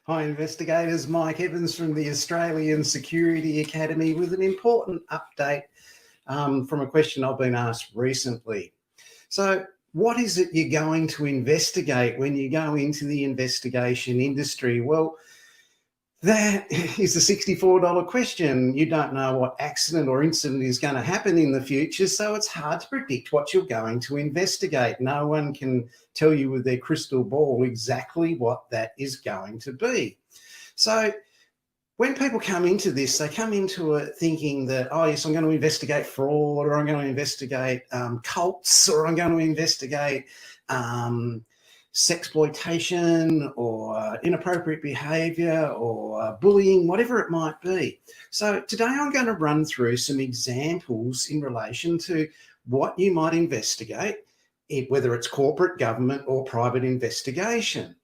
Hi investigators, Mike Evans from the Australian Security Academy with an important update from a question I've been asked recently. So what is it you're going to investigate when you go into the investigation industry? Well, that is a $64 question. You don't know what accident or incident is going to happen in the future, so it's hard to predict what you're going to investigate. No one can tell you with their crystal ball exactly what that is going to be. So when people come into this, they come into it thinking that, oh yes, I'm going to investigate fraud, or I'm going to investigate cults, or I'm going to investigate sexploitation or inappropriate behaviour or bullying, whatever it might be. So today I'm going to run through some examples in relation to what you might investigate, whether it's corporate, government or private investigation.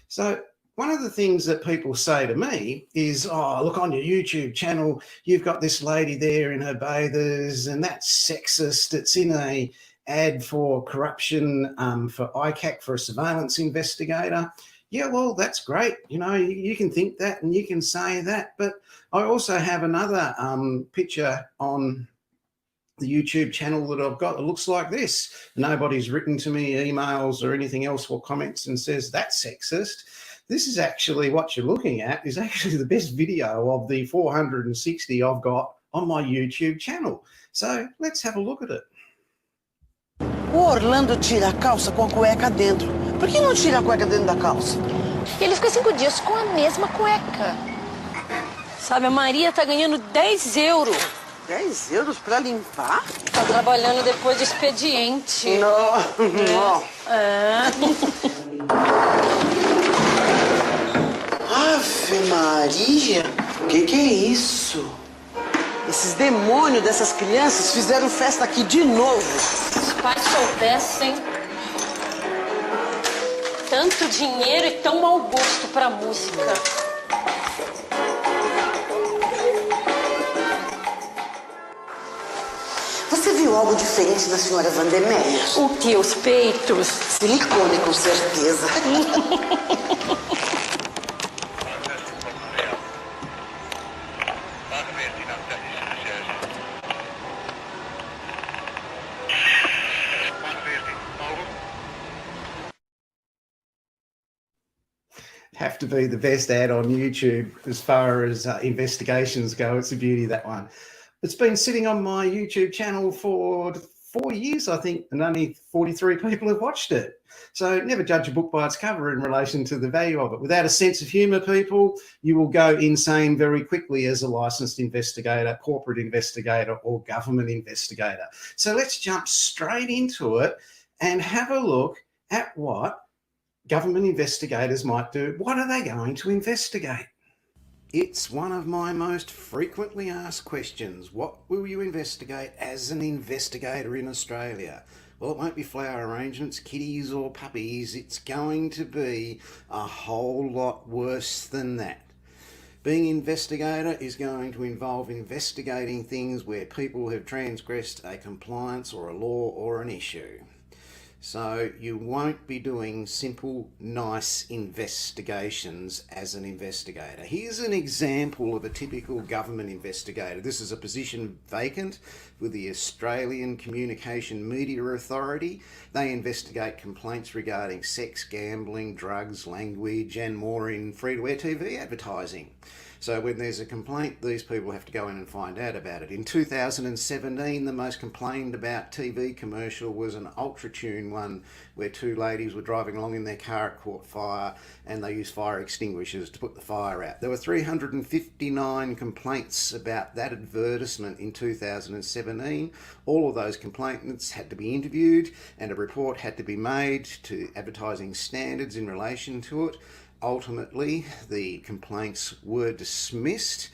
So one of the things that people say to me is, oh, look, on your YouTube channel, you've got this lady there in her bathers and that's sexist. It's in a ad for corruption for ICAC, for a surveillance investigator. Yeah, well, that's great. You know, you can think that and you can say that. But I also have another picture on the YouTube channel that I've got that looks like this. Nobody's written to me emails or anything else or comments and says that's sexist. This is actually what you're looking at is actually the best video of the 460 I've got on my YouTube channel. So let's have a look at it. O Orlando tira a calça com a cueca dentro. Por que não tira a cueca dentro da calça? Ele fica 5 dias com a mesma cueca. Sabe, a Maria tá ganhando 10 euros. 10 euros pra limpar? Tá trabalhando depois do expediente. Não. É. Ave Maria, o que é isso? Esses demônios dessas crianças fizeram festa aqui de novo. Se os pais soubessem, tanto dinheiro e tão mau gosto pra música. Você viu algo diferente na senhora Vandermeer? O que? Os peitos? Silicone, com certeza. Have to be the best ad on YouTube as far as investigations go. It's the beauty of that one. It's been sitting on my YouTube channel for 4 years, I think, and only 43 people have watched it. So never judge a book by its cover in relation to the value of it. Without a sense of humour, people, you will go insane very quickly as a licensed investigator, corporate investigator or government investigator. So let's jump straight into it and have a look at what government investigators might do. What are they going to investigate? It's one of my most frequently asked questions. What will you investigate as an investigator in Australia? Well, it won't be flower arrangements, kitties or puppies. It's going to be a whole lot worse than that. Being an investigator is going to involve investigating things where people have transgressed a compliance or a law or an issue. So you won't be doing simple, nice investigations as an investigator. Here's an example of a typical government investigator. This is a position vacant with the Australian Communication Media Authority. They investigate complaints regarding sex, gambling, drugs, language and more in free-to-air TV advertising. So when there's a complaint, these people have to go in and find out about it. In 2017, the most complained about TV commercial was an ultra-tune one where two ladies were driving along in their car, it caught fire, and they used fire extinguishers to put the fire out. There were 359 complaints about that advertisement in 2017. All of those complainants had to be interviewed and a report had to be made to advertising standards in relation to it. Ultimately, the complaints were dismissed.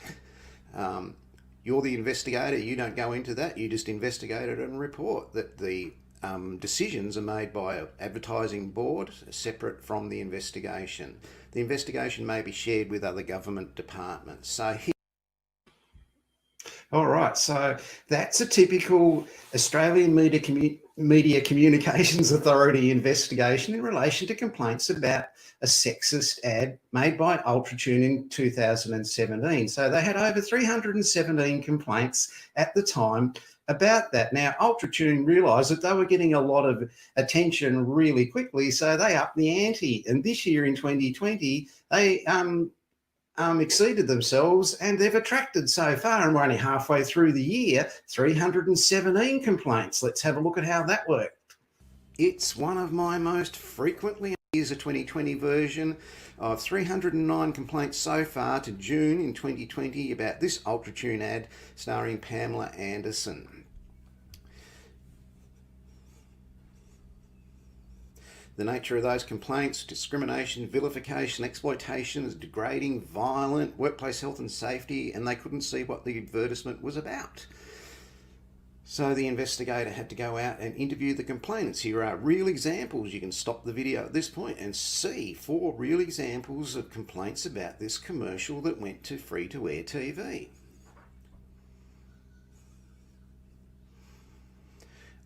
You're the investigator, you don't go into that, you just investigate it and report that the decisions are made by an advertising board separate from the investigation. The investigation may be shared with other government departments. So All right, so that's a typical Australian Media Communications Authority investigation in relation to complaints about a sexist ad made by Ultratune in 2017. So they had over 317 complaints at the time about that. Now, Ultratune realised that they were getting a lot of attention really quickly, so they upped the ante. And this year in 2020, they exceeded themselves, and they've attracted so far, and we're only halfway through the year, 317 complaints. Let's have a look at how that worked. It's one of my most frequently, here's a 2020 version of 309 complaints so far to June in 2020 about this Ultratune ad starring Pamela Anderson. The nature of those complaints: discrimination, vilification, exploitation, is degrading, violent, workplace health and safety, and they couldn't see what the advertisement was about. So the investigator had to go out and interview the complainants. Here are real examples. You can stop the video at this point and see 4 real examples of complaints about this commercial that went to free-to-air TV.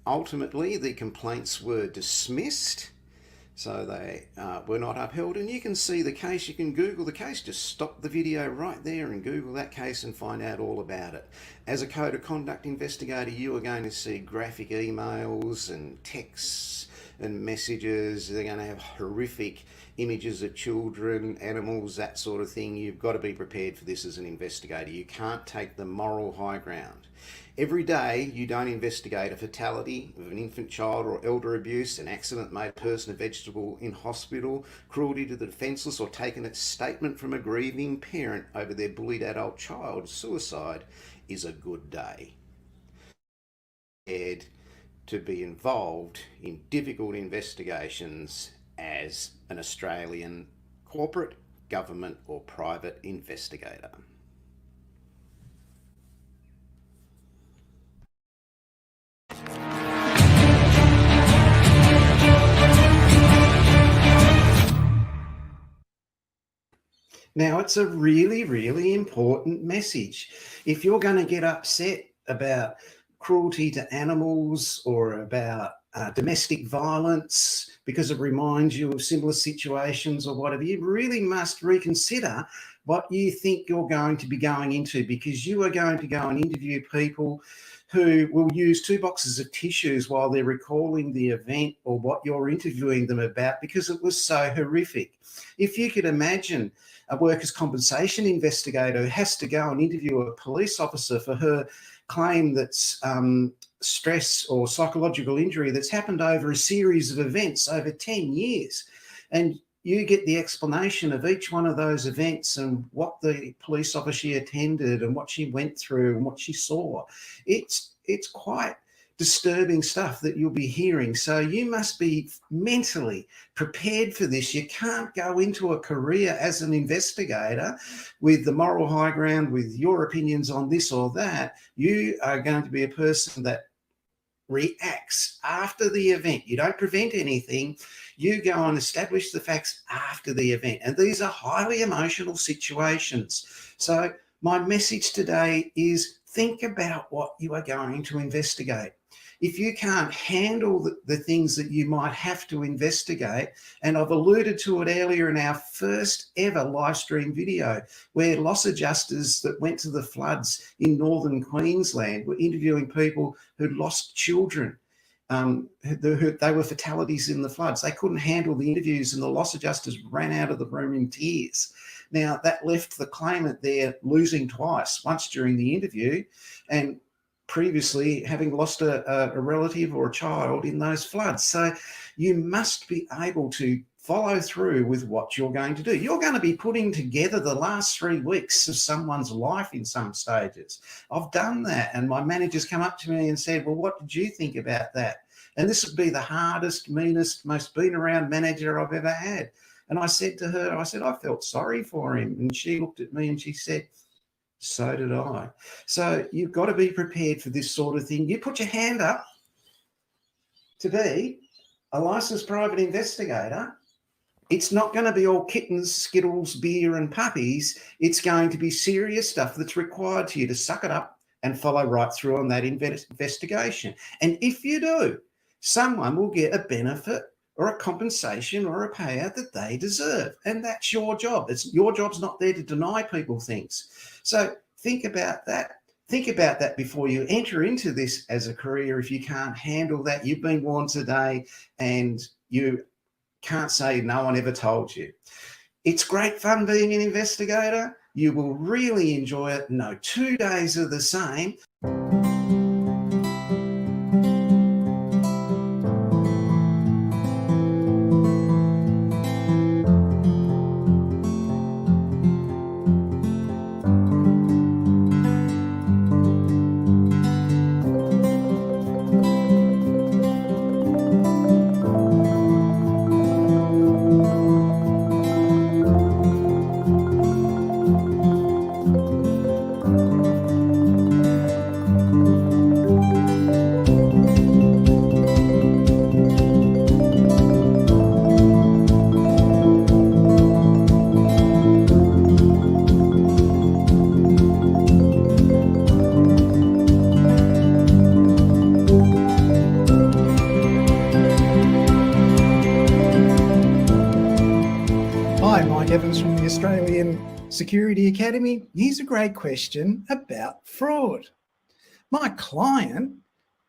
Ultimately, the complaints were dismissed. So they were not upheld, and you can see the case. You can Google the case. Just stop the video right there and Google that case and find out all about it. As a code of conduct investigator, you are going to see graphic emails and texts and messages. They're going to have horrific images of children, animals, that sort of thing. You've got to be prepared for this as an investigator. You can't take the moral high ground. Every day you don't investigate a fatality of an infant child or elder abuse, an accident made a person a vegetable in hospital, cruelty to the defenceless, or taken a statement from a grieving parent over their bullied adult child. Suicide is a good day. Prepared to be involved in difficult investigations as an Australian corporate, government or private investigator. Now, it's a really, really important message. If you're going to get upset about cruelty to animals or about domestic violence because it reminds you of similar situations or whatever, you really must reconsider what you think you're going to be going into, because you are going to go and interview people who will use 2 boxes of tissues while they're recalling the event or what you're interviewing them about, because it was so horrific. If you could imagine a workers' compensation investigator who has to go and interview a police officer for her claim that's stress or psychological injury that's happened over a series of events over 10 years, and you get the explanation of each one of those events and what the police officer she attended and what she went through and what she saw. It's quite disturbing stuff that you'll be hearing. So you must be mentally prepared for this. You can't go into a career as an investigator with the moral high ground, with your opinions on this or that. You are going to be a person that reacts after the event. You don't prevent anything. You go and establish the facts after the event. And these are highly emotional situations. So my message today is think about what you are going to investigate. If you can't handle the things that you might have to investigate, and I've alluded to it earlier in our first ever live stream video, where loss adjusters that went to the floods in northern Queensland were interviewing people who'd lost children. They were fatalities in the floods. They couldn't handle the interviews and the loss adjusters ran out of the room in tears. Now, that left the claimant there losing twice, once during the interview and previously having lost a relative or a child in those floods. So you must be able to follow through with what you're going to do. You're going to be putting together the last 3 weeks of someone's life in some stages. I've done that, and my manager's come up to me and said, well, what did you think about that? And this would be the hardest, meanest, most been around manager I've ever had. And I said to her, I felt sorry for him. And she looked at me and she said, so did I. So you've got to be prepared for this sort of thing. You put your hand up to be a licensed private investigator. It's not going to be all kittens, skittles, beer and puppies. It's going to be serious stuff that's required to you to suck it up, and follow right through on that investigation. And if you do, someone will get a benefit or a compensation or a payout that they deserve. And that's your job. Your job's not there to deny people things. So think about that. Think about that before you enter into this as a career. If you can't handle that, you've been warned today, and you can't say no one ever told you. It's great fun being an investigator. You will really enjoy it. No 2 days are the same. From the Australian Security Academy. Here's a great question about fraud. My client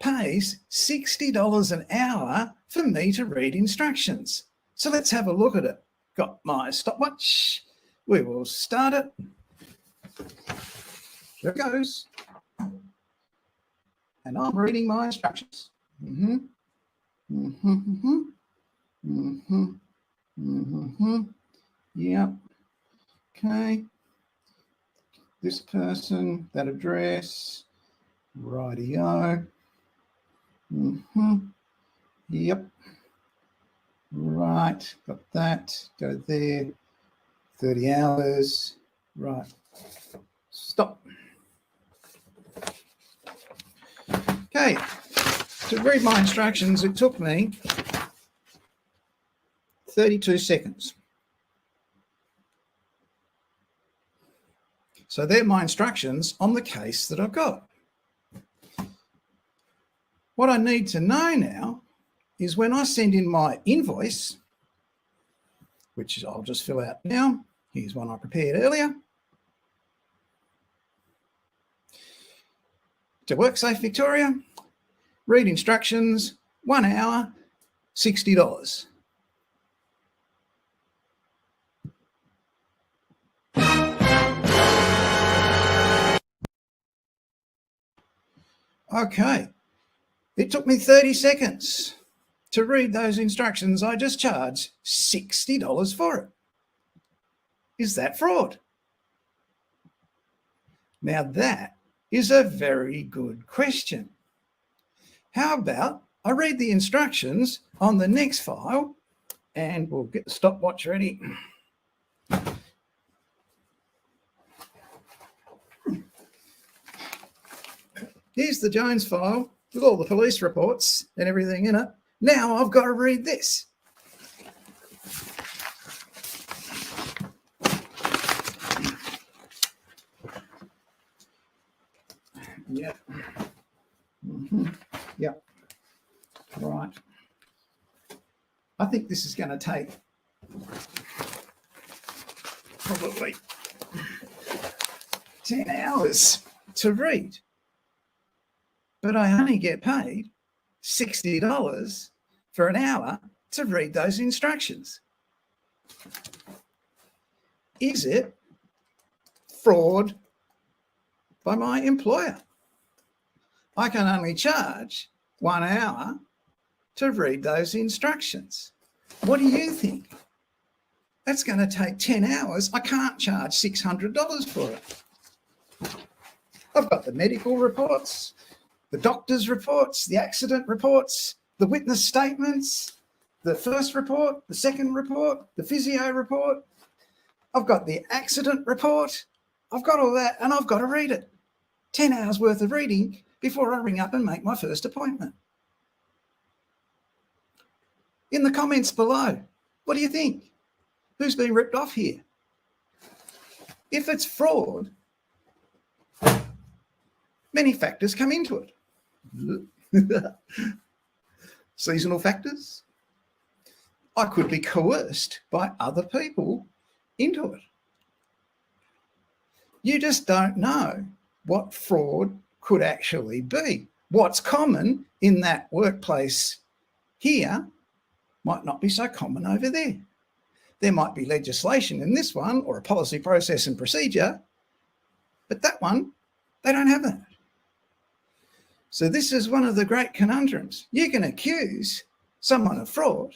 pays $60 an hour for me to read instructions. So let's have a look at it. Got my stopwatch. We will start it. Here it goes. And I'm reading my instructions. Yep. Okay. This person, that address. Rightio. Yep. Right. Got that. Go there. 30 hours. Right. Stop. Okay. To read my instructions, it took me 32 seconds. So they're my instructions on the case that I've got. What I need to know now is when I send in my invoice, which I'll just fill out now. Here's one I prepared earlier. To WorkSafe Victoria, read instructions, 1 hour, $60. Okay, it took me 30 seconds to read those instructions. I just charged $60 for it. Is that fraud? Now that is a very good question. How about I read the instructions on the next file, and we'll get the stopwatch ready. Here's the Jones file with all the police reports and everything in it. Now I've got to read this. Yeah. Yeah. Right. I think this is going to take probably 10 hours to read. But I only get paid $60 for an hour to read those instructions. Is it fraud by my employer? I can only charge 1 hour to read those instructions. What do you think? That's going to take 10 hours. I can't charge $600 for it. I've got the medical reports, the doctor's reports, the accident reports, the witness statements, the first report, the second report, the physio report. I've got the accident report. I've got all that, and I've got to read it. 10 hours worth of reading before I ring up and make my first appointment. In the comments below, what do you think? Who's been ripped off here? If it's fraud, Many factors come into it. Seasonal factors. I could be coerced by other people into it. You just don't know what fraud could actually be. What's common in that workplace here might not be so common over there. There might be legislation in this one or a policy, process and procedure, but that one, they don't have that. So this is one of the great conundrums. You can accuse someone of fraud,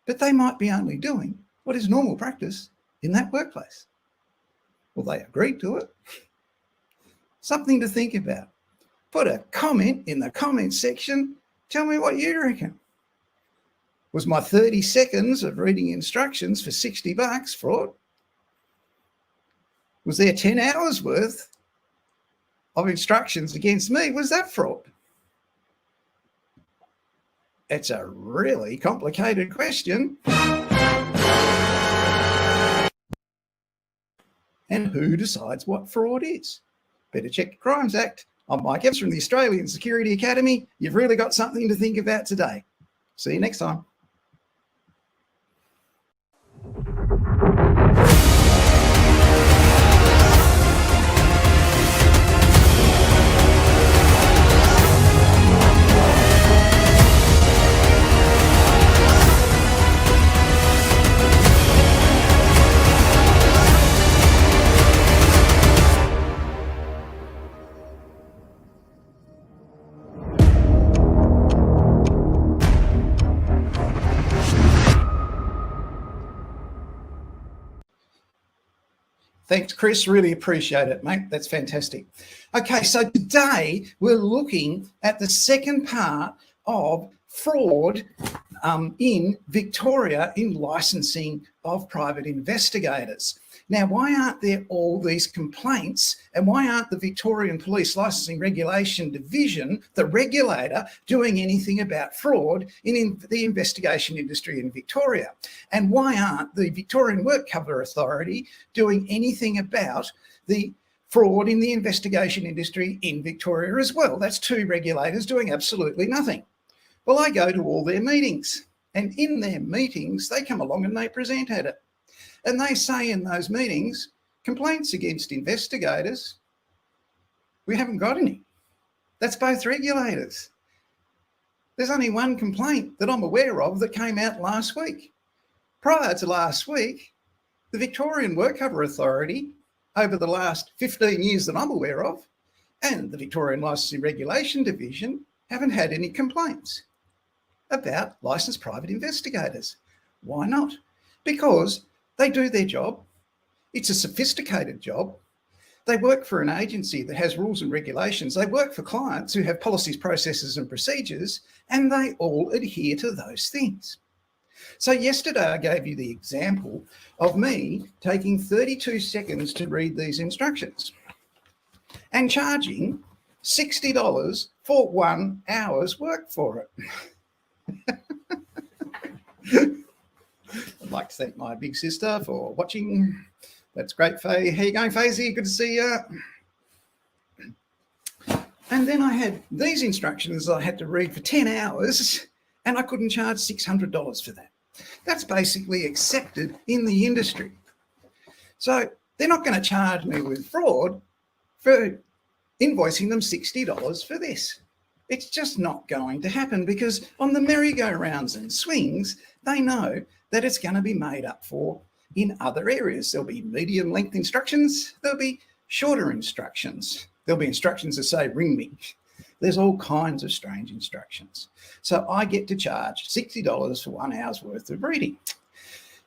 but they might be only doing what is normal practice in that workplace. Well, they agreed to it. Something to think about. Put a comment in the comment section. Tell me what you reckon. Was my 30 seconds of reading instructions for $60 fraud? Was there 10 hours worth of instructions against me? Was that fraud? It's a really complicated question. And who decides what fraud is? Better check the Crimes Act. I'm Mike Evans from the Australian Security Academy. You've really got something to think about today. See you next time. Thanks, Chris. Really appreciate it, mate. That's fantastic. Okay, so today we're looking at the second part of fraud in Victoria in licensing of private investigators. Now, why aren't there all these complaints, and why aren't the Victorian Police Licensing Regulation Division, the regulator, doing anything about fraud in the investigation industry in Victoria? And why aren't the Victorian Work Cover Authority doing anything about the fraud in the investigation industry in Victoria as well? That's two regulators doing absolutely nothing. Well, I go to all their meetings, and in their meetings, they come along and they present at it. And they say in those meetings, complaints against investigators, we haven't got any. That's both regulators. There's only one complaint that I'm aware of that came out last week. Prior to last week, the Victorian Work Cover Authority, over the last 15 years that I'm aware of, and the Victorian Licensing Regulation Division haven't had any complaints about licensed private investigators. Why not? Because they do their job. It's a sophisticated job. They work for an agency that has rules and regulations. They work for clients who have policies, processes and procedures, and they all adhere to those things. So yesterday I gave you the example of me taking 32 seconds to read these instructions and charging $60 for 1 hour's work for it. I'd like to thank my big sister for watching. That's great, Faye. How you going, Faye? Good to see you. And then I had these instructions I had to read for 10 hours and I couldn't charge $600 for that. That's basically accepted in the industry. So they're not going to charge me with fraud for invoicing them $60 for this. It's just not going to happen because on the merry-go-rounds and swings, they know that it's going to be made up for in other areas. There'll be medium length instructions. There'll be shorter instructions. There'll be instructions that say, ring me. There's all kinds of strange instructions. So I get to charge $60 for 1 hour's worth of reading.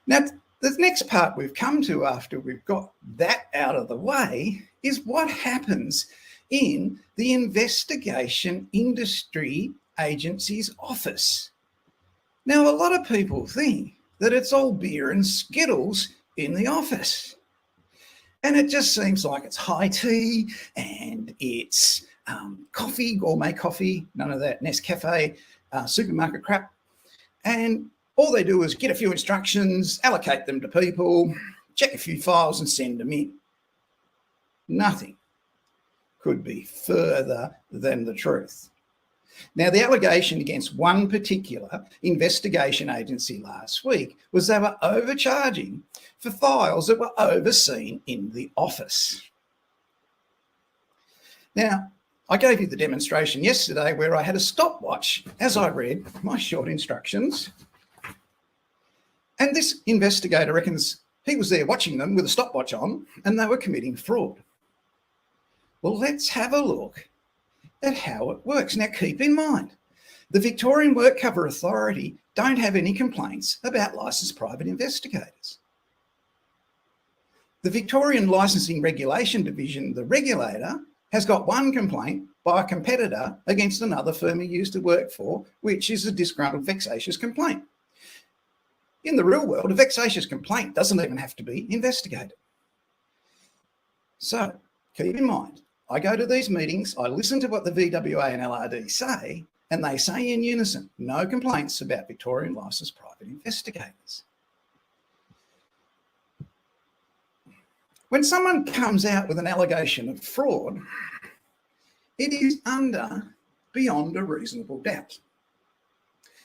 Now, the next part we've come to after we've got that out of the way is what happens in the investigation industry agency's office. Now, a lot of people think that it's all beer and Skittles in the office. And it just seems like it's high tea and it's coffee, gourmet coffee, none of that Nescafe supermarket crap. And all they do is get a few instructions, allocate them to people, check a few files and send them in. Nothing could be further than the truth. Now, the allegation against one particular investigation agency last week was they were overcharging for files that were overseen in the office. Now, I gave you the demonstration yesterday where I had a stopwatch as I read my short instructions. And this investigator reckons he was there watching them with a stopwatch on and they were committing fraud. Well, let's have a look at how it works. Now, keep in mind, the Victorian WorkCover Authority don't have any complaints about licensed private investigators. The Victorian Licensing Regulation Division, the regulator, has got one complaint by a competitor against another firm he used to work for, which is a disgruntled vexatious complaint. In the real world, a vexatious complaint doesn't even have to be investigated. So keep in mind, I go to these meetings, I listen to what the VWA and LRD say, and they say in unison, no complaints about Victorian licensed private investigators. When someone comes out with an allegation of fraud, it is under beyond a reasonable doubt.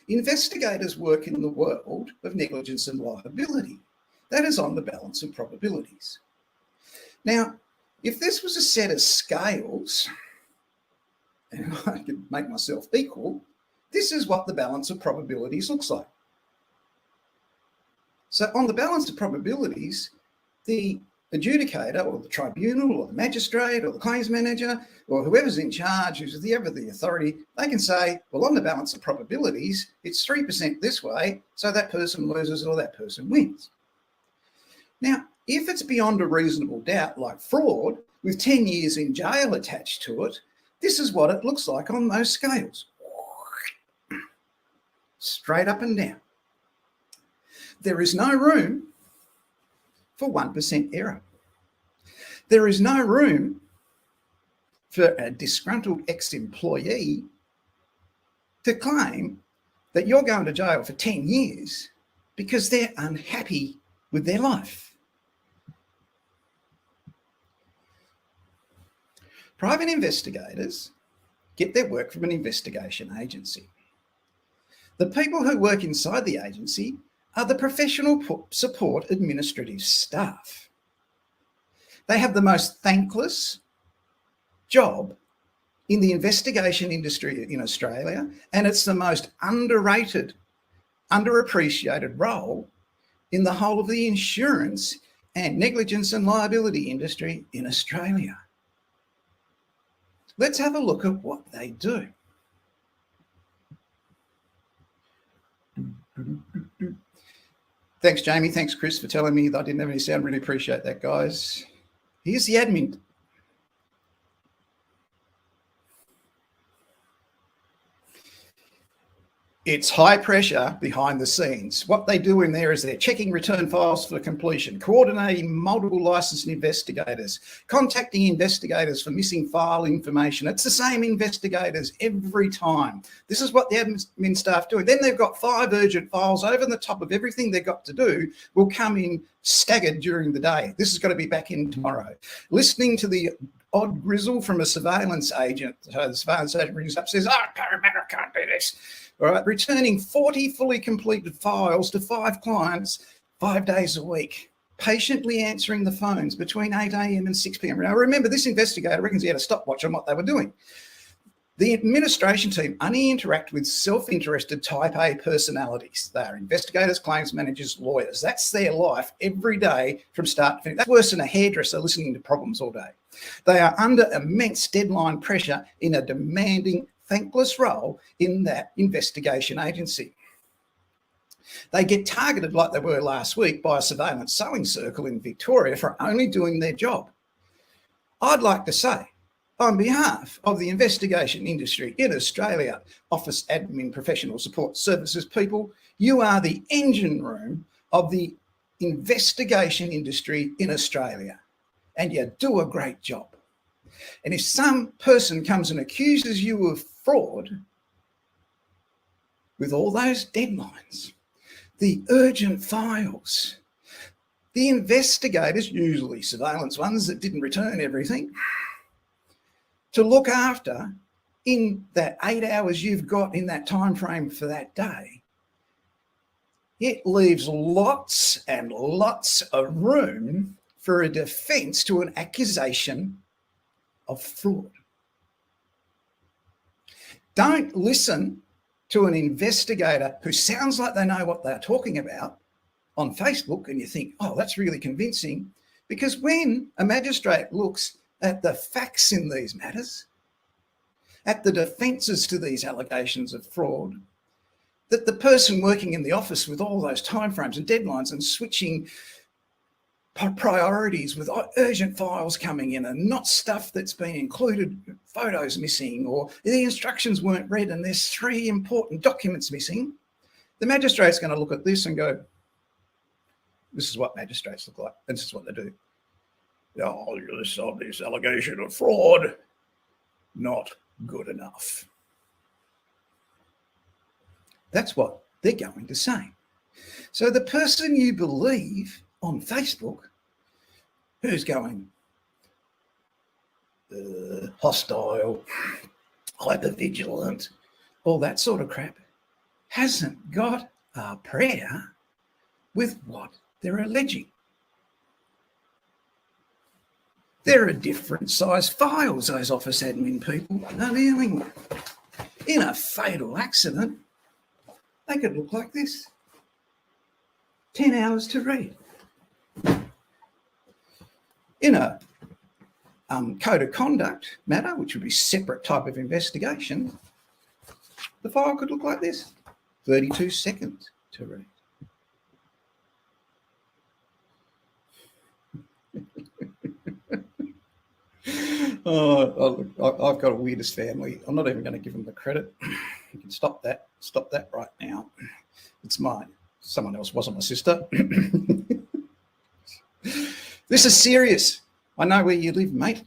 Investigators work in the world of negligence and liability. That is on the balance of probabilities. Now, if this was a set of scales, and I could make myself equal, this is what the balance of probabilities looks like. So on the balance of probabilities, the adjudicator or the tribunal or the magistrate or the claims manager or whoever's in charge, who's the authority, they can say, well, on the balance of probabilities, it's 3% this way, so that person loses or that person wins. Now, if it's beyond a reasonable doubt, like fraud, with 10 years in jail attached to it, this is what it looks like on those scales. Straight up and down. There is no room for 1% error. There is no room for a disgruntled ex-employee to claim that you're going to jail for 10 years because they're unhappy with their life. Private investigators get their work from an investigation agency. The people who work inside the agency are the professional support administrative staff. They have the most thankless job in the investigation industry in Australia, and it's the most underrated, underappreciated role in the whole of the insurance and negligence and liability industry in Australia. Let's have a look at what they do. Thanks, Jamie. Thanks, Chris, for telling me that I didn't have any sound. Really appreciate that, guys. Here's the admin. It's high pressure behind the scenes. What they do in there is they're checking return files for completion, coordinating multiple licensed investigators, contacting investigators for missing file information. It's the same investigators every time. This is what the admin staff do. Then they've got 5 urgent files over the top of everything they've got to do will come in staggered during the day. This has got to be back in tomorrow. Listening to the odd grizzle from a surveillance agent. So the surveillance agent rings up and says, oh, Parramatta can't do this. All right, returning 40 fully completed files to 5 clients 5 days a week, patiently answering the phones between 8 a.m. and 6 p.m. Now, remember, this investigator reckons he had a stopwatch on what they were doing. The administration team only interact with self-interested type A personalities. They are investigators, claims managers, lawyers. That's their life every day from start to finish. That's worse than a hairdresser listening to problems all day. They are under immense deadline pressure in a demanding, thankless role in that investigation agency. They get targeted like they were last week by a surveillance sewing circle in Victoria for only doing their job. I'd like to say, on behalf of the investigation industry in Australia, office admin professional support services people, you are the engine room of the investigation industry in Australia, and you do a great job. And if some person comes and accuses you of fraud, with all those deadlines, the urgent files, the investigators, usually surveillance ones that didn't return everything, to look after in that 8 hours you've got in that time frame for that day, it leaves lots and lots of room for a defence to an accusation of fraud. Don't listen to an investigator who sounds like they know what they're talking about on Facebook and you think, oh, that's really convincing, because when a magistrate looks at the facts in these matters, at the defences to these allegations of fraud, that the person working in the office with all those timeframes and deadlines and switching priorities with urgent files coming in and not stuff that's been included, photos missing, or the instructions weren't read and there's 3 important documents missing, the magistrate's going to look at this and go, this is what magistrates look like, and this is what they do. Oh, this allegation of fraud, not good enough. That's what they're going to say. So the person you believe on Facebook who's going hostile, hypervigilant, all that sort of crap, hasn't got a prayer with what they're alleging. There are different size files those office admin people are dealing with. In a fatal accident, they could look like this. 10 hours to read. In a code of conduct matter, which would be separate type of investigation, the file could look like this. 32 seconds to read. Oh, I've got a weirdest family. I'm not even going to give them the credit. You can stop that right now. It's mine. Someone else, wasn't my sister. This is serious. I know where you live, mate.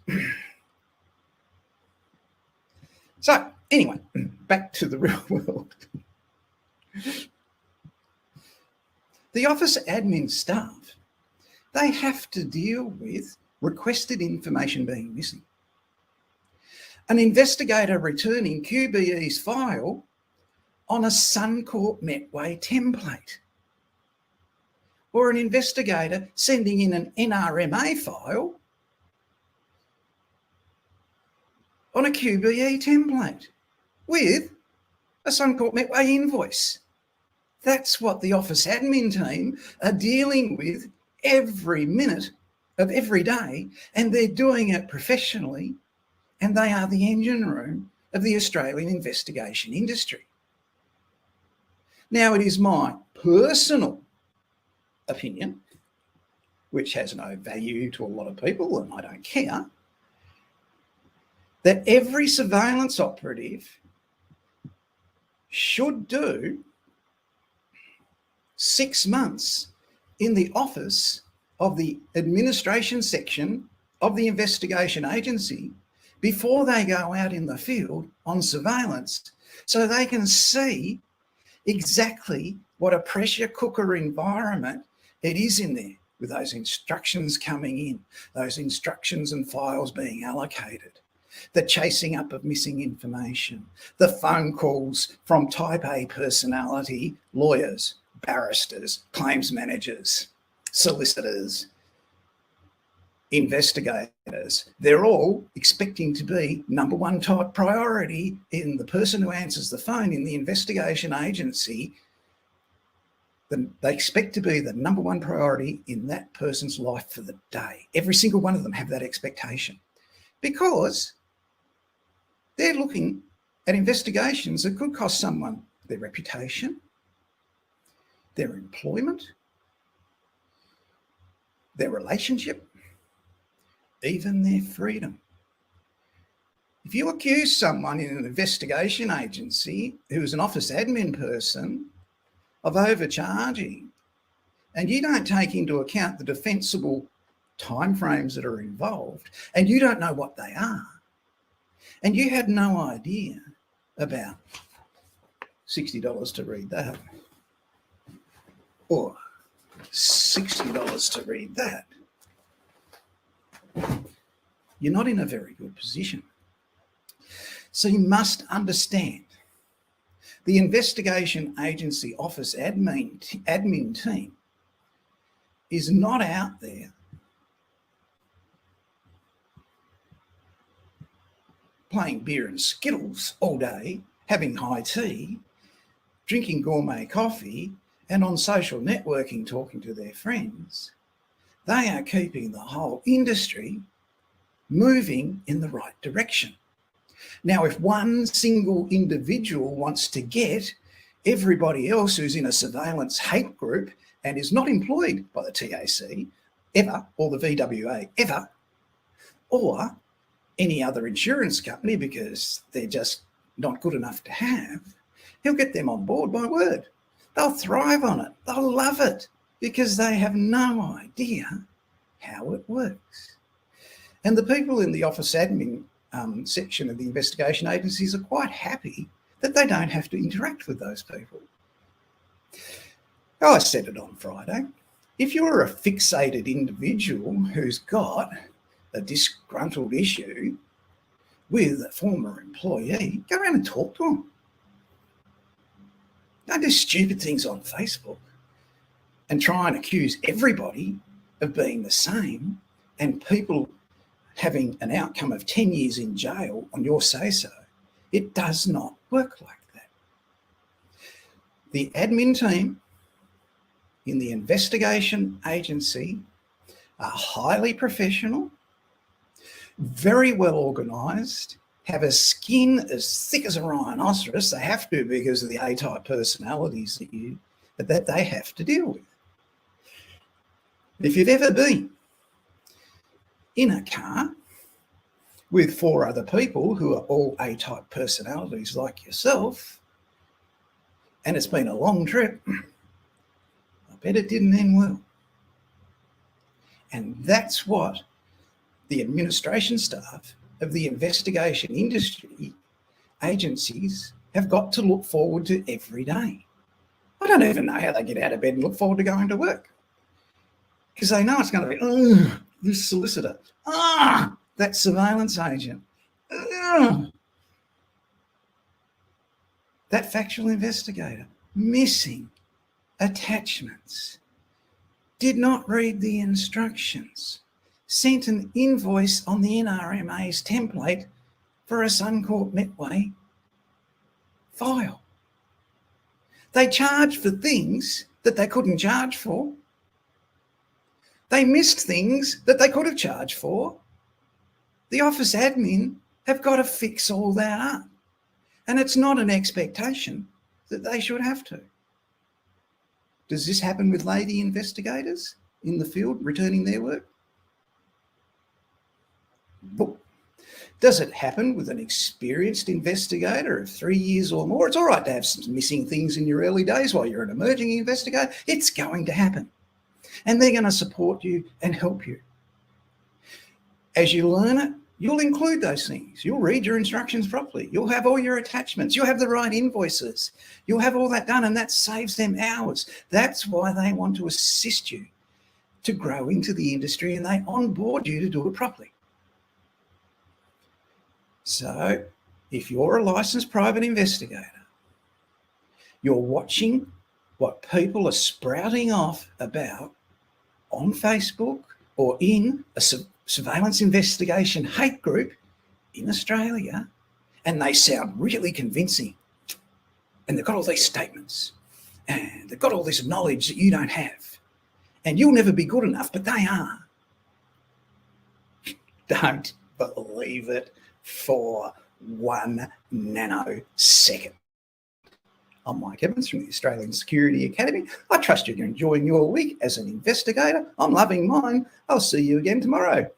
So anyway, back to the real world. The office admin staff, they have to deal with requested information being missing. An investigator returning QBE's file on a Suncorp Metway template, or an investigator sending in an NRMA file on a QBE template with a Suncorp Metway invoice. That's what the office admin team are dealing with every minute of every day, and they're doing it professionally, and they are the engine room of the Australian investigation industry. Now, it is my personal opinion, which has no value to a lot of people, and I don't care, that every surveillance operative should do 6 months in the office of the administration section of the investigation agency before they go out in the field on surveillance, so they can see exactly what a pressure cooker environment it is in there, with those instructions coming in, those instructions and files being allocated, the chasing up of missing information, the phone calls from type A personality, lawyers, barristers, claims managers, solicitors, investigators. They're all expecting to be number one top priority in the person who answers the phone in the investigation agency. They expect to be the number one priority in that person's life for the day. Every single one of them have that expectation, because they're looking at investigations that could cost someone their reputation, their employment, their relationship, even their freedom. If you accuse someone in an investigation agency who's an office admin person of overcharging, and you don't take into account the defensible timeframes that are involved, and you don't know what they are, and you had no idea about $60 to read that, or $60 to read that, you're not in a very good position. So you must understand the investigation agency office admin team is not out there playing beer and skittles all day, having high tea, drinking gourmet coffee, and on social networking talking to their friends. They are keeping the whole industry moving in the right direction. Now, if one single individual wants to get everybody else who's in a surveillance hate group and is not employed by the TAC ever, or the VWA ever, or any other insurance company because they're just not good enough to have, he'll get them on board by word. They'll thrive on it. They'll love it because they have no idea how it works. And the people in the office admin section of the investigation agencies are quite happy that they don't have to interact with those people. I said it on Friday. If you're a fixated individual who's got a disgruntled issue with a former employee, go around and talk to them. Don't do stupid things on Facebook and try and accuse everybody of being the same and people having an outcome of 10 years in jail on your say-so. It does not work like that. The admin team in the investigation agency are highly professional, very well organised, have a skin as thick as a rhinoceros. They have to because of the A-type personalities that they have to deal with. If you've ever been in a car with 4 other people who are all A-type personalities like yourself, and it's been a long trip, I bet it didn't end well. And that's what the administration staff of the investigation industry agencies have got to look forward to every day. I don't even know how they get out of bed and look forward to going to work because they know it's going to be, this solicitor, that surveillance agent, that factual investigator, missing attachments, did not read the instructions, sent an invoice on the NRMA's template for a Suncorp Metway file. They charged for things that they couldn't charge for. They missed things that they could have charged for. The office admin have got to fix all that up. And it's not an expectation that they should have to. Does this happen with lady investigators in the field returning their work? But does it happen with an experienced investigator of 3 years or more? It's all right to have some missing things in your early days while you're an emerging investigator. It's going to happen. And they're going to support you and help you. As you learn it, you'll include those things. You'll read your instructions properly. You'll have all your attachments. You'll have the right invoices. You'll have all that done, and that saves them hours. That's why they want to assist you to grow into the industry, and they onboard you to do it properly. So if you're a licensed private investigator, you're watching what people are sprouting off about on Facebook or in a surveillance investigation hate group in Australia, and they sound really convincing. And they've got all these statements and they've got all this knowledge that you don't have. And you'll never be good enough, but they are. Don't believe it for 1 nanosecond. I'm Mike Evans from the Australian Security Academy. I trust you're enjoying your week as an investigator. I'm loving mine. I'll see you again tomorrow.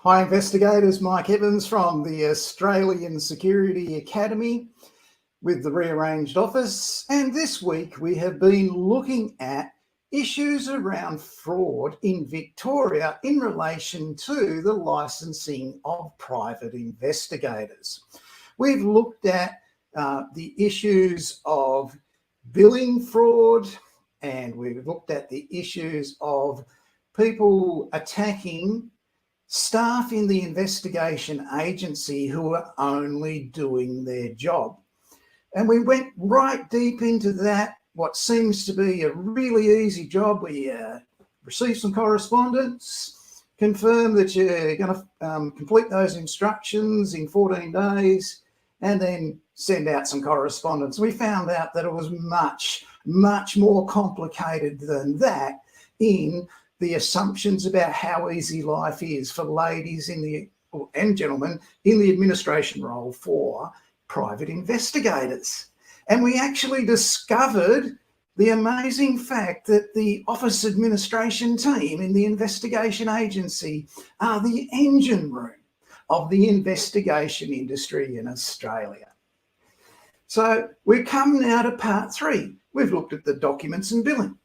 Hi investigators, Mike Evans from the Australian Security Academy with the rearranged office, and this week we have been looking at issues around fraud in Victoria in relation to the licensing of private investigators. We've looked at the issues of billing fraud, and we've looked at the issues of people attacking staff in the investigation agency who are only doing their job. And we went right deep into that, what seems to be a really easy job. We received some correspondence, confirmed that you're going to complete those instructions in 14 days, and then send out some correspondence. We found out that it was much, much more complicated than that in the assumptions about how easy life is for ladies and gentlemen in the administration role for private investigators. And we actually discovered the amazing fact that the office administration team in the investigation agency are the engine room of the investigation industry in Australia. So we come now to part 3. We've looked at the documents and billing.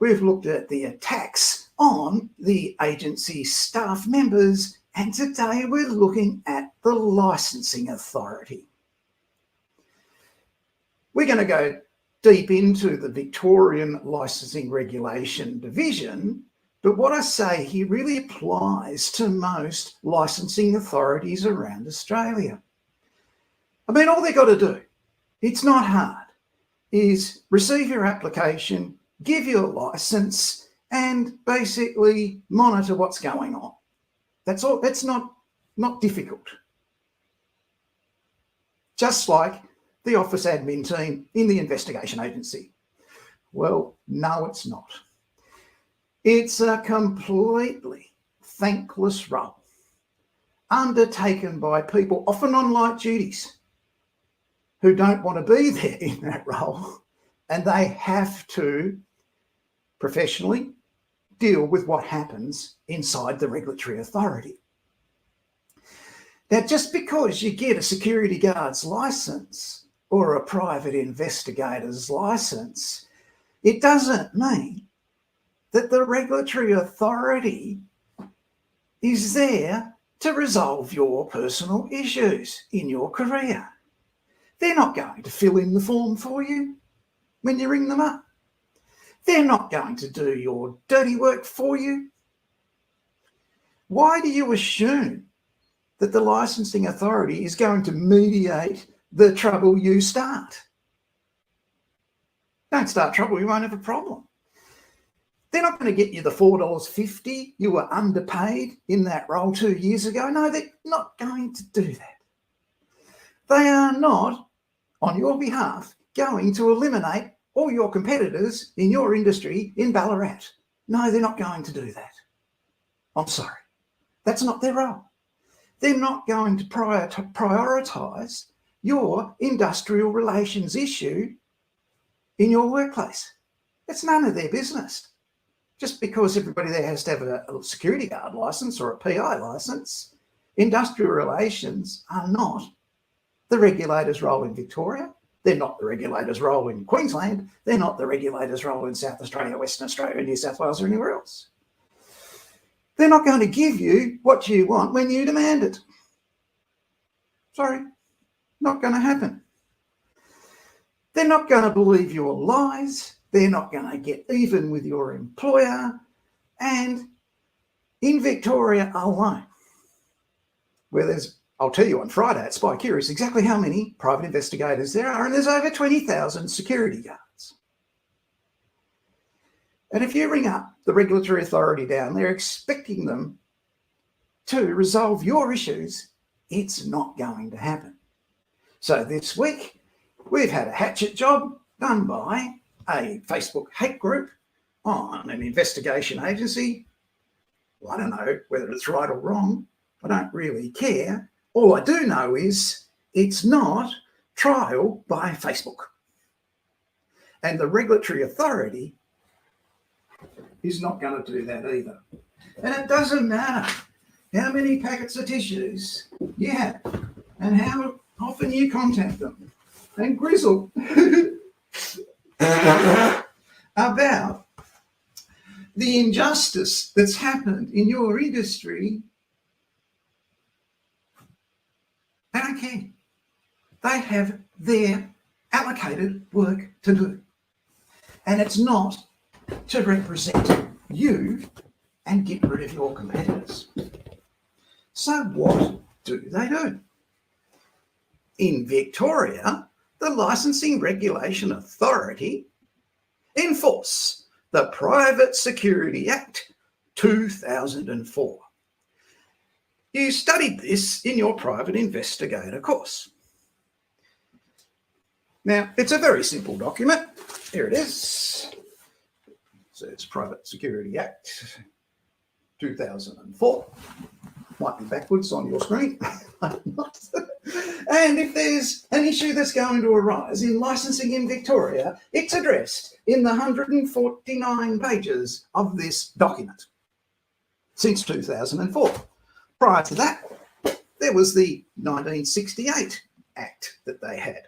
We've looked at the attacks on the agency staff members, and today we're looking at the licensing authority. We're going to go deep into the Victorian Licensing Regulation Division, but what I say here really applies to most licensing authorities around Australia. I mean, all they've got to do, it's not hard, is receive your application, give you a license, and basically monitor what's going on. That's all. That's not difficult. Just like the office admin team in the investigation agency. Well, no, it's not. It's a completely thankless role undertaken by people often on light duties who don't want to be there in that role, and they have to professionally deal with what happens inside the regulatory authority. Now, just because you get a security guard's license or a private investigator's license, it doesn't mean that the regulatory authority is there to resolve your personal issues in your career. They're not going to fill in the form for you when you ring them up. They're not going to do your dirty work for you. Why do you assume that the licensing authority is going to mediate the trouble you start? Don't start trouble, you won't have a problem. They're not going to get you the $4.50 you were underpaid in that role 2 years ago. No, they're not going to do that. They are not, on your behalf, going to eliminate all your competitors in your industry in Ballarat. No, they're not going to do that. I'm sorry. That's not their role. They're not going to prioritise your industrial relations issue in your workplace. It's none of their business. Just because everybody there has to have a security guard licence or a PI licence, industrial relations are not the regulator's role in Victoria. They're not the regulator's role in Queensland. They're not the regulator's role in South Australia, Western Australia, New South Wales, or anywhere else. They're not going to give you what you want when you demand it. Sorry, not going to happen. They're not going to believe your lies. They're not going to get even with your employer. And in Victoria alone, where there's, I'll tell you on Friday at Spy Curious exactly how many private investigators there are, and there's over 20,000 security guards. And if you ring up the regulatory authority down there expecting them to resolve your issues, it's not going to happen. So this week, we've had a hatchet job done by a Facebook hate group on an investigation agency. Well, I don't know whether it's right or wrong. I don't really care. All I do know is it's not trial by Facebook. And the regulatory authority is not going to do that either. And it doesn't matter how many packets of tissues you have, and how often you contact them, and grizzle about the injustice that's happened in your industry, they don't care. They have their allocated work to do. And it's not to represent you and get rid of your competitors. So what do they do? In Victoria, the Licensing Regulation Authority enforce the Private Security Act 2004. You studied this in your private investigator course. Now, it's a very simple document. Here it is. So it's Private Security Act 2004. Might be backwards on your screen. And if there's an issue that's going to arise in licensing in Victoria, it's addressed in the 149 pages of this document since 2004. Prior to that, there was the 1968 Act that they had.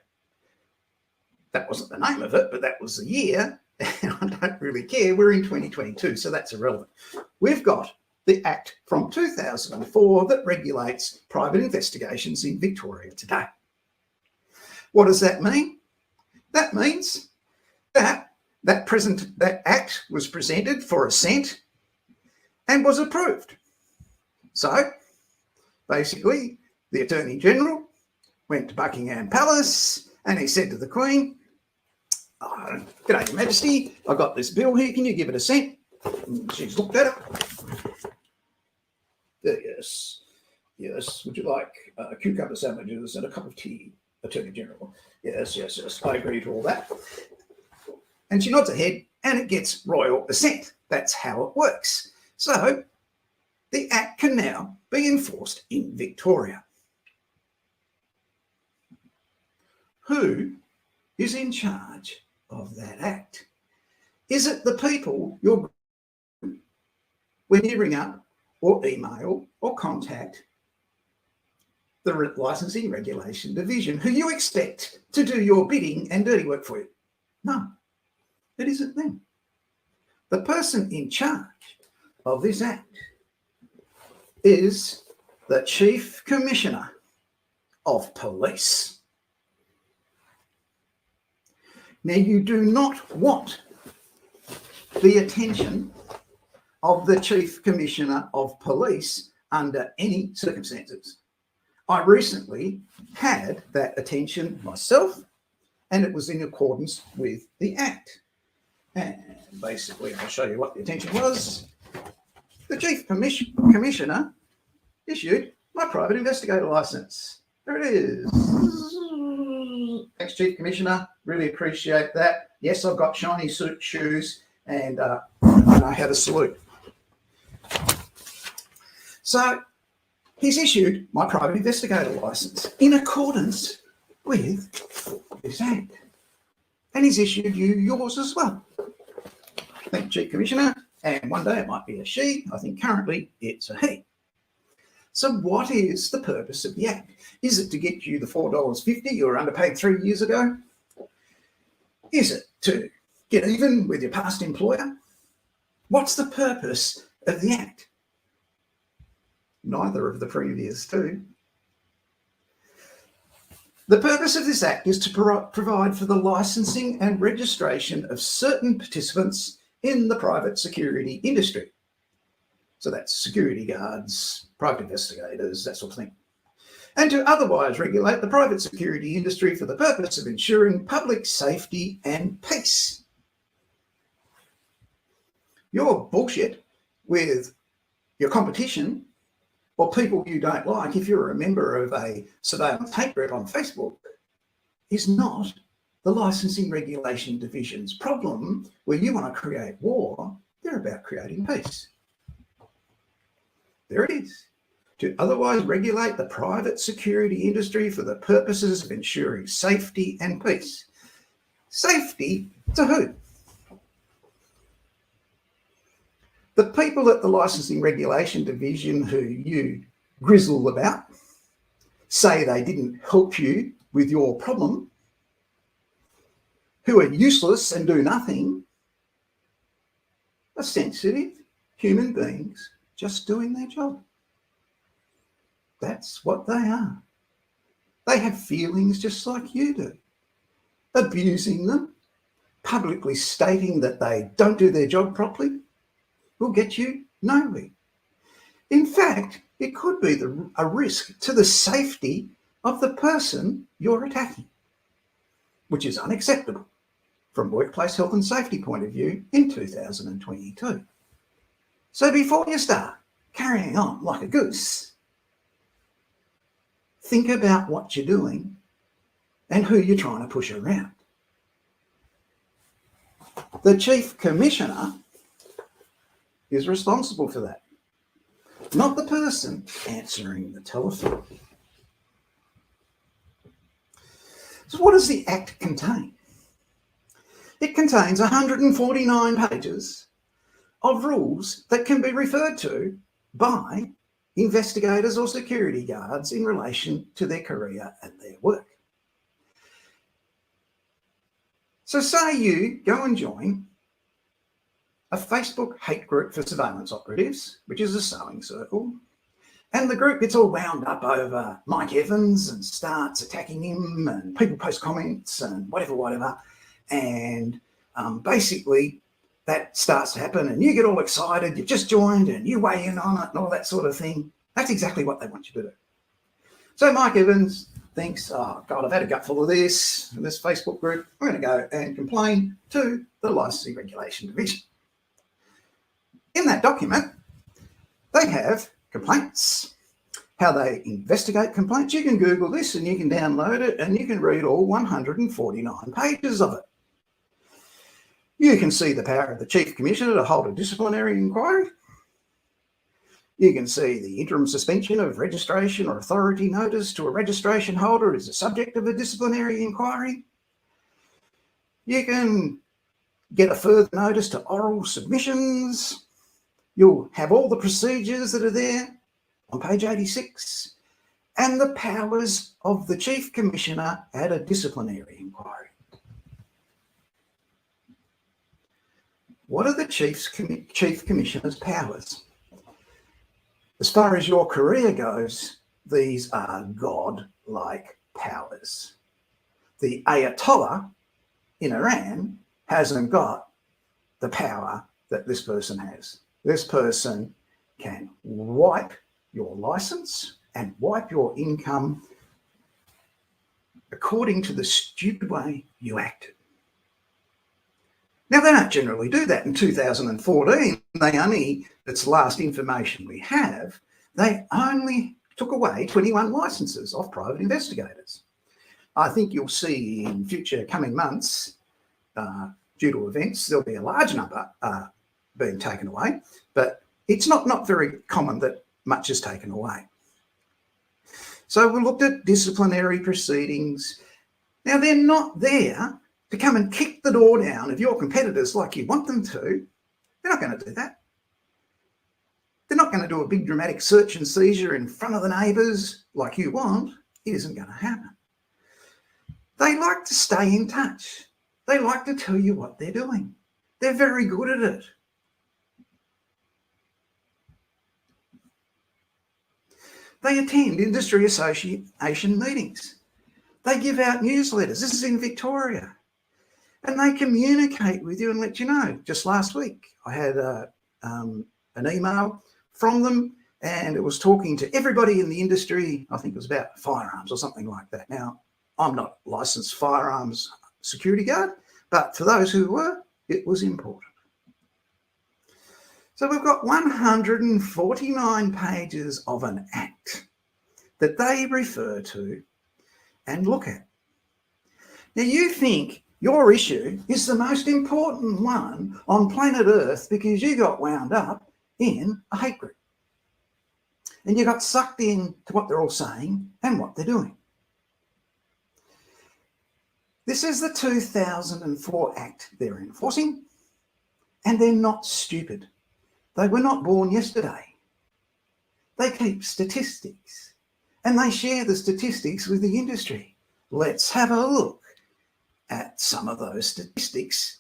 That wasn't the name of it, but that was the year, and I don't really care. We're in 2022, so that's irrelevant. We've got the Act from 2004 that regulates private investigations in Victoria today. What does that mean? That means that that Act was presented for assent and was approved. So basically, the Attorney General went to Buckingham Palace and he said to the Queen, "G'day, Your Majesty, I've got this bill here, can you give it assent?" And she's looked at it. Yes. Would you like cucumber sandwiches and a cup of tea, Attorney General? Yes. I agree to all that. And she nods her head and it gets royal assent. That's how it works. So the Act can now be enforced in Victoria. Who is in charge of that Act? Is it the people when you ring up or email or contact the Licensing Regulation Division, who you expect to do your bidding and dirty work for you? No, it isn't them. The person in charge of this Act is the Chief Commissioner of Police. Now, you do not want the attention of the Chief Commissioner of Police under any circumstances. I recently had that attention myself, and it was in accordance with the Act. And basically, I'll show you what the attention was. The Chief Commissioner issued my private investigator licence. There it is. Thanks, Chief Commissioner. Really appreciate that. Yes, I've got shiny suit shoes and I know how to salute. So he's issued my private investigator licence in accordance with this Act. And he's issued you yours as well. Thank you, Chief Commissioner. And one day it might be a she. I think currently it's a he. So what is the purpose of the Act? Is it to get you the $4.50 you were underpaid 3 years ago? Is it to get even with your past employer? What's the purpose of the Act? Neither of the previous two. The purpose of this Act is to provide for the licensing and registration of certain participants in the private security industry. So that's security guards, private investigators, that sort of thing. And to otherwise regulate the private security industry for the purpose of ensuring public safety and peace. Your bullshit with your competition or people you don't like, if you're a member of a surveillance hate group on Facebook, is not the Licensing Regulation Division's problem where you want to create war. They're about creating peace. There it is. To otherwise regulate the private security industry for the purposes of ensuring safety and peace. Safety to who? The people at the Licensing Regulation Division who you grizzle about say they didn't help you with your problem, who are useless and do nothing, are sensitive human beings just doing their job. That's what they are. They have feelings just like you do. Abusing them, publicly stating that they don't do their job properly, will get you nowhere. In fact, it could be a risk to the safety of the person you're attacking, which is unacceptable from workplace health and safety point of view in 2022. So before you start carrying on like a goose, think about what you're doing and who you're trying to push around. The Chief Commissioner is responsible for that, not the person answering the telephone. So what does the Act contain? It contains 149 pages of rules that can be referred to by investigators or security guards in relation to their career and their work. So say you go and join a Facebook hate group for surveillance operatives, which is a sewing circle, and the group gets all wound up over Mike Evans and starts attacking him, and people post comments and whatever, and basically that starts to happen and you get all excited, you've just joined and you weigh in on it and all that sort of thing. That's exactly what they want you to do. So Mike Evans thinks, oh God, I've had a gutful of this Facebook group. I'm going to go and complain to the Licensing Regulation Division. In that document, they have complaints, how they investigate complaints. You can Google this and you can download it and you can read all 149 pages of it. You can see the power of the Chief Commissioner to hold a disciplinary inquiry. You can see the interim suspension of registration or authority notice to a registration holder is the subject of a disciplinary inquiry. You can get a further notice to oral submissions. You'll have all the procedures that are there on page 86 and the powers of the Chief Commissioner at a disciplinary inquiry. What are the Chief Commissioner's powers? As far as your career goes, these are God-like powers. The Ayatollah in Iran hasn't got the power that this person has. This person can wipe your license and wipe your income according to the stupid way you acted. Now, they don't generally do that. In 2014, that's the last information we have, they only took away 21 licenses off private investigators. I think you'll see in future coming months, due to events, there'll be a large number being taken away, but it's not very common that much is taken away. So we looked at disciplinary proceedings. Now, they're not there to come and kick the door down of your competitors like you want them to. They're not going to do that. They're not going to do a big dramatic search and seizure in front of the neighbours like you want. It isn't going to happen. They like to stay in touch. They like to tell you what they're doing. They're very good at it. They attend industry association meetings. They give out newsletters. This is in Victoria. And they communicate with you and let you know. Just last week, I had an email from them and it was talking to everybody in the industry. I think it was about firearms or something like that. Now, I'm not a licensed firearms security guard, but for those who were, it was important. So we've got 149 pages of an act that they refer to and look at. Now, you think your issue is the most important one on planet Earth because you got wound up in a hate group. And you got sucked in to what they're all saying and what they're doing. This is the 2004 Act they're enforcing, and they're not stupid. They were not born yesterday. They keep statistics and they share the statistics with the industry. Let's have a look at some of those statistics.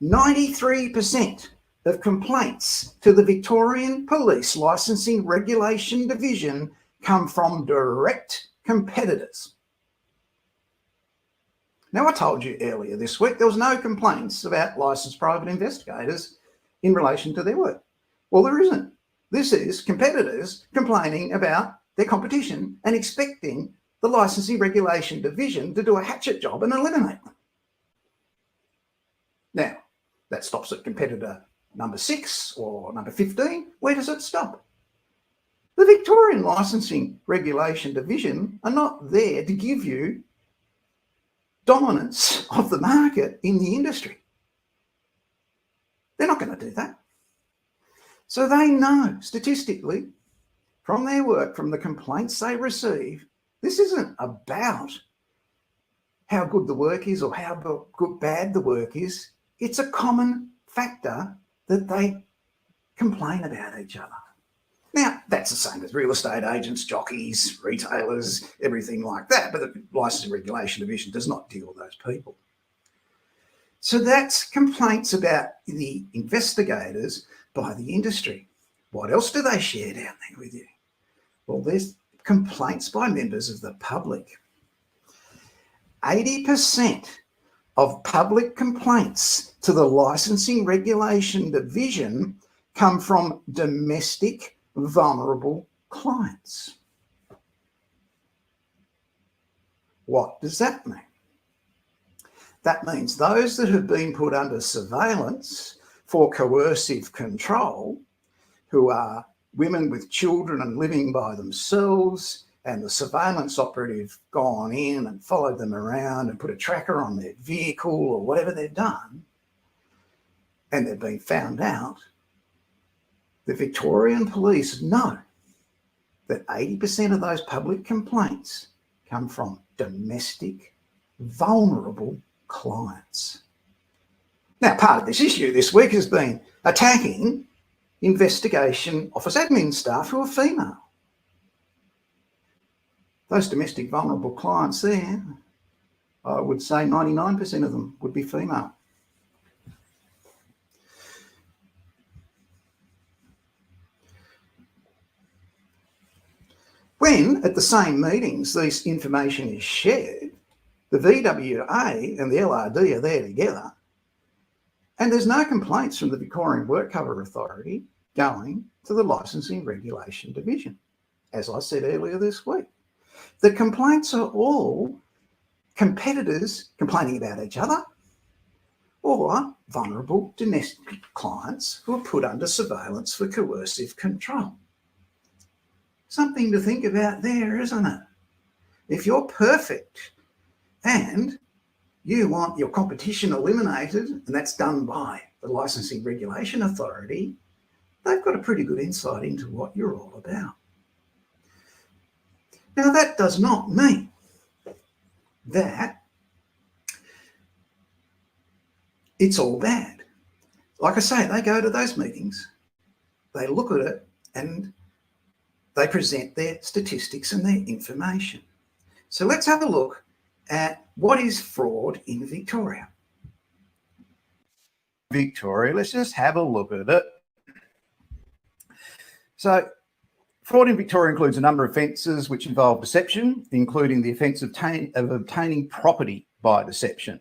93% of complaints to the Victorian Police Licensing Regulation Division come from direct competitors. Now, I told you earlier this week there was no complaints about licensed private investigators in relation to their work. Well, there isn't. This is competitors complaining about their competition and expecting the Licensing Regulation Division to do a hatchet job and eliminate them. Now, that stops at competitor number 6 or number 15. Where does it stop? The Victorian Licensing Regulation Division are not there to give you dominance of the market in the industry. They're not going to do that. So they know statistically from their work, from the complaints they receive, this isn't about how good the work is or how bad the work is. It's a common factor that they complain about each other. Now, that's the same with real estate agents, jockeys, retailers, everything like that, but the Licensing Regulation Division does not deal with those people. So that's complaints about the investigators by the industry. What else do they share down there with you? Well, there's complaints by members of the public. 80% of public complaints to the Licensing Regulation Division come from domestic vulnerable clients. What does that mean? That means those that have been put under surveillance for coercive control, who are women with children and living by themselves, and the surveillance operative gone in and followed them around and put a tracker on their vehicle or whatever they've done, and they've been found out, the Victorian Police know that 80% of those public complaints come from domestic, vulnerable clients. Now, part of this issue this week has been attacking investigation office admin staff who are female. Those domestic vulnerable clients there, I would say 99% of them would be female. When at the same meetings this information is shared, the VWA and the LRD are there together, and there's no complaints from the Victorian Work Cover Authority going to the Licensing Regulation Division, as I said earlier this week. The complaints are all competitors complaining about each other or vulnerable domestic clients who are put under surveillance for coercive control. Something to think about there, isn't it? If you're perfect and you want your competition eliminated, and that's done by the Licensing Regulation Authority, they've got a pretty good insight into what you're all about. Now, that does not mean that it's all bad. Like I say, they go to those meetings, they look at it, and they present their statistics and their information. So let's have a look at what is fraud in Victoria. Victoria, let's just have a look at it. So fraud in Victoria includes a number of offences which involve deception, including the offence of obtaining property by deception.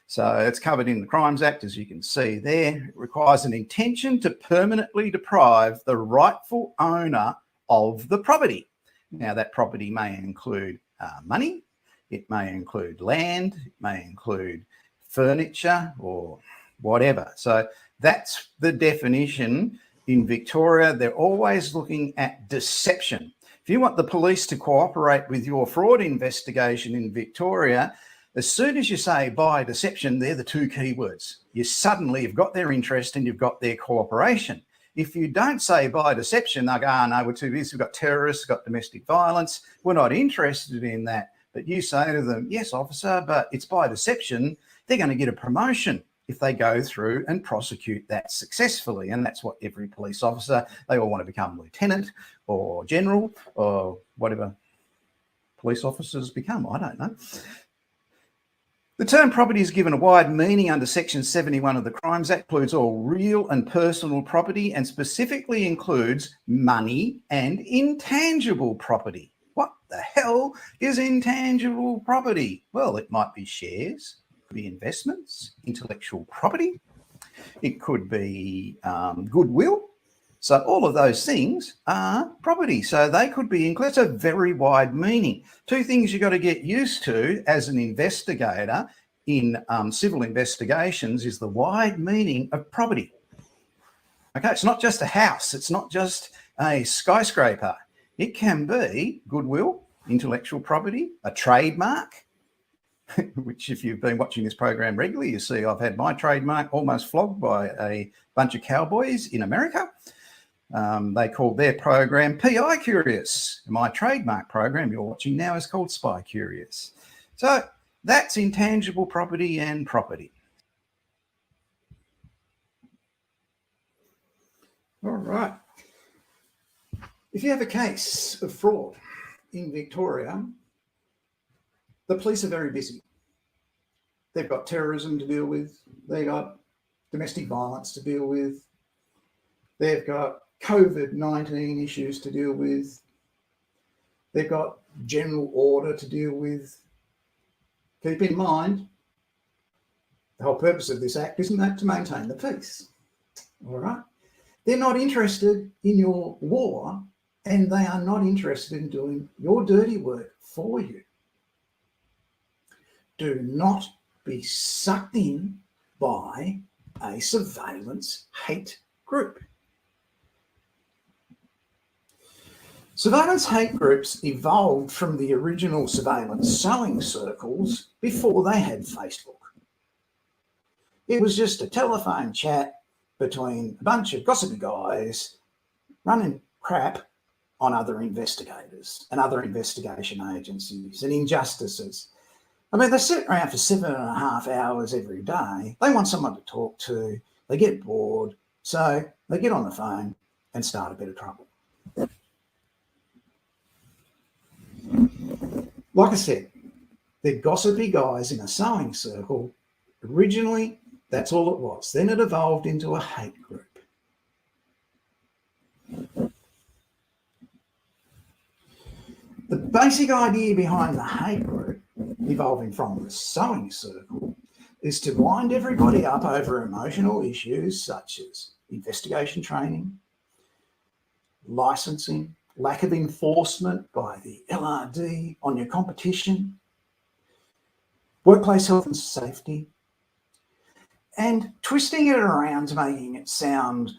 So it's covered in the Crimes Act, as you can see there. It requires an intention to permanently deprive the rightful owner of the property. Now, that property may include money, it may include land, it may include furniture or whatever. So that's the definition in Victoria. They're always looking at deception. If you want the police to cooperate with your fraud investigation in Victoria, as soon as you say by deception, they're the two key words. You suddenly have got their interest and you've got their cooperation. If you don't say by deception, they'll go, no, we're too busy, we've got terrorists, we've got domestic violence, we're not interested in that. But you say to them, yes, officer, but it's by deception, they're going to get a promotion if they go through and prosecute that successfully. And that's what every police officer, they all want to become lieutenant or general or whatever police officers become, I don't know. The term property is given a wide meaning under Section 71 of the Crimes Act, includes all real and personal property and specifically includes money and intangible property. What the hell is intangible property? Well, it might be shares, it could be investments, intellectual property, it could be goodwill. So all of those things are property. So they could be included. It's a very wide meaning. Two things you've got to get used to as an investigator in civil investigations is the wide meaning of property. Okay, it's not just a house. It's not just a skyscraper. It can be goodwill, intellectual property, a trademark, which if you've been watching this program regularly, you see I've had my trademark almost flogged by a bunch of cowboys in America. They called their program PI Curious. My trademark program you're watching now is called Spy Curious. So that's intangible property and property. All right. If you have a case of fraud in Victoria, the police are very busy. They've got terrorism to deal with. They've got domestic violence to deal with. They've got COVID-19 issues to deal with. They've got general order to deal with. Keep in mind, the whole purpose of this act isn't that to maintain the peace. All right? They're not interested in your law and they are not interested in doing your dirty work for you. Do not be sucked in by a surveillance hate group. Surveillance hate groups evolved from the original surveillance sewing circles before they had Facebook. It was just a telephone chat between a bunch of gossipy guys running crap on other investigators and other investigation agencies and injustices. I mean, they sit around for 7.5 hours every day. They want someone to talk to. They get bored. So they get on the phone and start a bit of trouble. Like I said, they're gossipy guys in a sewing circle. Originally, that's all it was. Then it evolved into a hate group. The basic idea behind the hate group, evolving from the sewing circle, is to wind everybody up over emotional issues such as investigation training, licensing, lack of enforcement by the LRD on your competition, workplace health and safety, and twisting it around to making it sound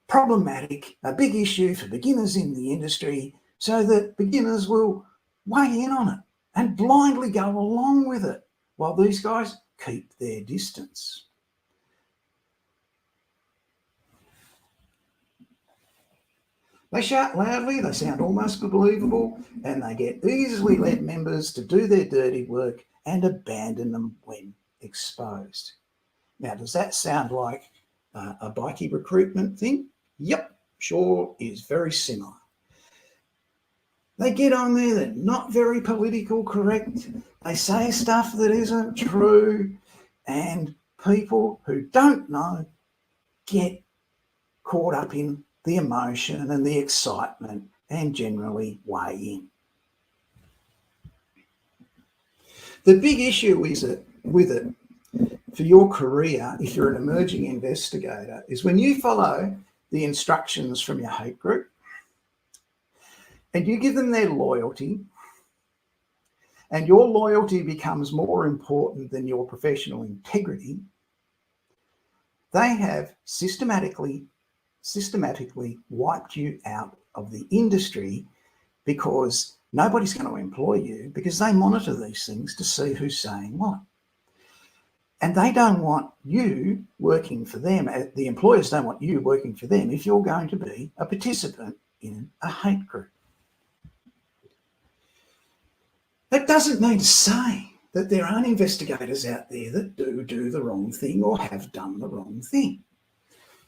problematic, a big issue for beginners in the industry, so that beginners will weigh in on it and blindly go along with it while these guys keep their distance. They shout loudly, they sound almost believable, and they get easily led members to do their dirty work and abandon them when exposed. Now, does that sound like a bikie recruitment thing? Yep, sure is very similar. They get on there, they're not very political correct, they say stuff that isn't true, and people who don't know get caught up in the emotion and the excitement and generally weigh in. The big issue is with it for your career, if you're an emerging investigator, is when you follow the instructions from your hate group and you give them their loyalty, and your loyalty becomes more important than your professional integrity, they have systematically wiped you out of the industry because nobody's going to employ you because they monitor these things to see who's saying what. And they don't want you working for them. The employers don't want you working for them if you're going to be a participant in a hate group. That doesn't mean to say that there aren't investigators out there that do the wrong thing or have done the wrong thing.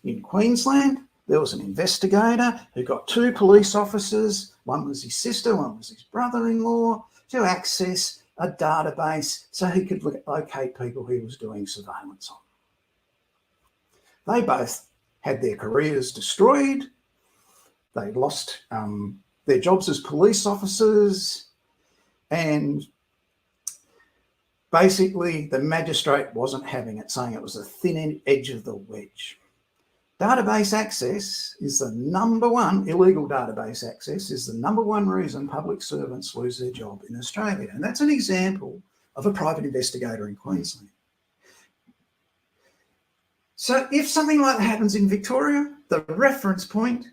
In Queensland, there was an investigator who got 2 police officers, one was his sister, one was his brother-in-law, to access a database so he could locate people he was doing surveillance on. They both had their careers destroyed. They lost their jobs as police officers, and basically the magistrate wasn't having it, saying it was a thin edge of the wedge. Database access is the number one, illegal database access is the number one reason public servants lose their job in Australia. And that's an example of a private investigator in Queensland. So if something like that happens in Victoria, the reference point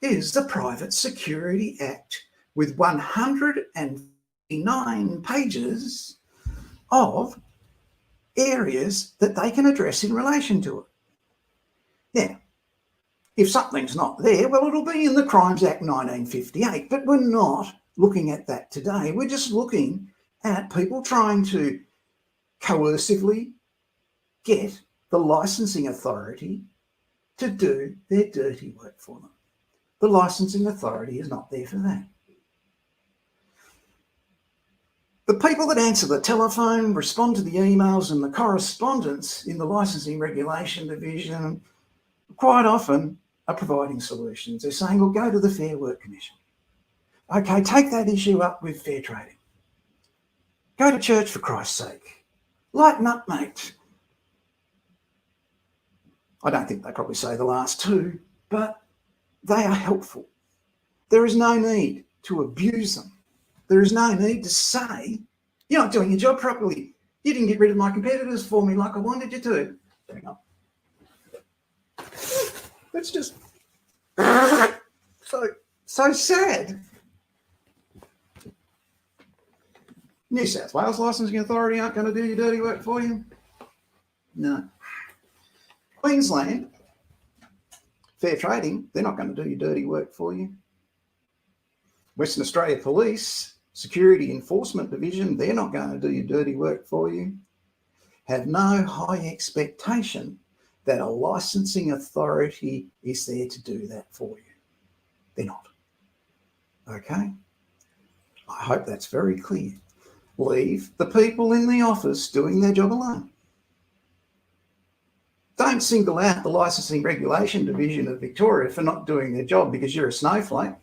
is the Private Security Act with 159 pages of areas that they can address in relation to it. Yeah, if something's not there, well, it'll be in the Crimes Act 1958, but we're not looking at that today. We're just looking at people trying to coercively get the licensing authority to do their dirty work for them. The licensing authority is not there for that. The people that answer the telephone, respond to the emails and the correspondence in the Licensing Regulation Division quite often are providing solutions. They're saying, well, go to the Fair Work Commission. Okay, take that issue up with fair trading. Go to church for Christ's sake. Lighten up, mate. I don't think they probably say the last 2, but they are helpful. There is no need to abuse them. There is no need to say, you're not doing your job properly. You didn't get rid of my competitors for me like I wanted you to. Hang on. That's just so sad. New South Wales Licensing Authority aren't going to do your dirty work for you. No. Queensland, fair trading, they're not going to do your dirty work for you. Western Australia Police, Security Enforcement Division, they're not going to do your dirty work for you. Have no high expectation that a licensing authority is there to do that for you. They're not. Okay? I hope that's very clear. Leave the people in the office doing their job alone. Don't single out the Licensing Regulation Division of Victoria for not doing their job because you're a snowflake.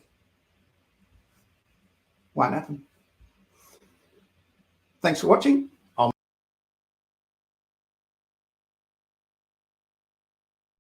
Won't happen. Thanks for watching.